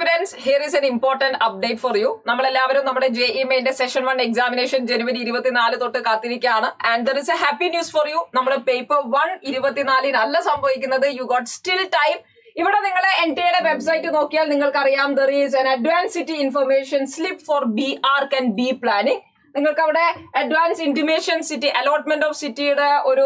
aspirants, here is an important update for you. നമ്മളെല്ലാവരും നമ്മുടെ JEE മെയിന്റെ session 1 examination ജനുവരി 24 തൊട്ട് കാത്തിരിക്കുകയാണ്. And there is a happy news for you. നമ്മുടെ paper 1 24 അല്ല സംഭവിക്കുന്നത്. You got still time. ഇവിടെ നിങ്ങൾ NTA വെബ്സൈറ്റ് നോക്കിയാൽ നിങ്ങൾക്കറിയാം there is an advanced city information slip for B arc and B planning. നിങ്ങൾക്ക് അവിടെ advance intimation city allotment of സിറ്റിയുടെ ഒരു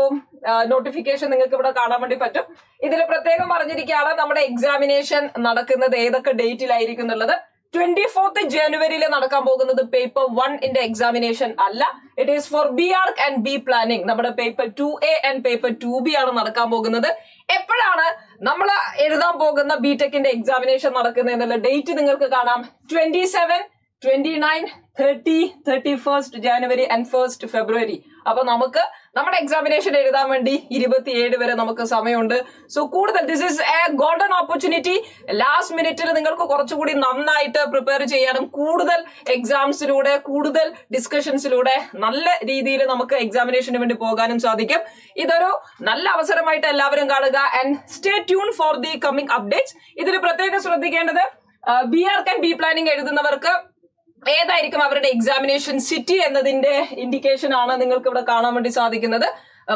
നോട്ടിഫിക്കേഷൻ നിങ്ങൾക്ക് ഇവിടെ കാണാൻ വേണ്ടി പറ്റും. ഇതിൽ പ്രത്യേകം പറഞ്ഞിരിക്കുകയാണ് നമ്മുടെ എക്സാമിനേഷൻ നടക്കുന്നത് ഏതൊക്കെ ഡേറ്റിലായിരിക്കും എന്നുള്ളത്. 24th ജനുവരിയിൽ നടക്കാൻ പോകുന്നത് പേപ്പർ 1 എക്സാമിനേഷൻ അല്ല. It is for B arch and B planning. നമ്മുടെ പേപ്പർ 2A ആൻഡ് പേപ്പർ 2B ആണ് നടക്കാൻ പോകുന്നത്. എപ്പോഴാണ് നമ്മൾ എഴുതാൻ പോകുന്ന ബിടെക്കിന്റെ എക്സാമിനേഷൻ നടക്കുന്നത് എന്നുള്ള ഡേറ്റ് നിങ്ങൾക്ക് കാണാം. 27, 29, 30, 31st ജനുവരി ആൻഡ് 1st ഫെബ്രുവരി. അപ്പൊ നമുക്ക് നമ്മുടെ എക്സാമിനേഷൻ എഴുതാൻ വേണ്ടി 27 വരെ നമുക്ക് സമയമുണ്ട്. സോ കൂടുതൽ this is A golden opportunity. Last മിനിറ്റിൽ നിങ്ങൾക്ക് കുറച്ചുകൂടി നന്നായിട്ട് പ്രിപ്പയർ ചെയ്യാനും കൂടുതൽ എക്സാംസിലൂടെ കൂടുതൽ ഡിസ്കഷൻസിലൂടെ നല്ല രീതിയിൽ നമുക്ക് എക്സാമിനേഷന് വേണ്ടി പോകാനും സാധിക്കും. ഇതൊരു നല്ല അവസരമായിട്ട് എല്ലാവരും കാണുക. And stay tune for the coming updates. ഇതിൽ പ്രത്യേകം ശ്രദ്ധിക്കേണ്ടത് B arch and B planning എഴുതുന്നവർക്ക് ഏതായിരിക്കും അവരുടെ എക്സാമിനേഷൻ സിറ്റി എന്നതിന്റെ ഇൻഡിക്കേഷൻ ആണ് നിങ്ങൾക്ക് ഇവിടെ കാണാൻ വേണ്ടി സാധിക്കുന്നത്.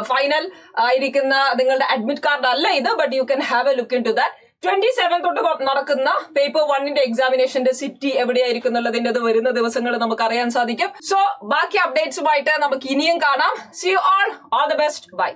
ഫൈനൽ ആയിരിക്കുന്ന നിങ്ങളുടെ അഡ്മിറ്റ് കാർഡ് അല്ല ഇത്, but you can have a look into that. 27 തൊട്ട് നടക്കുന്ന പേപ്പർ 1 എക്സാമിനേഷന്റെ സിറ്റി എവിടെയായിരിക്കും എന്നുള്ളതിന്റെ വരുന്ന ദിവസങ്ങൾ നമുക്ക് അറിയാൻ സാധിക്കും. സോ ബാക്കി അപ്ഡേറ്റ്സുമായിട്ട് നമുക്ക് ഇനിയും കാണാം. See you all the best. By.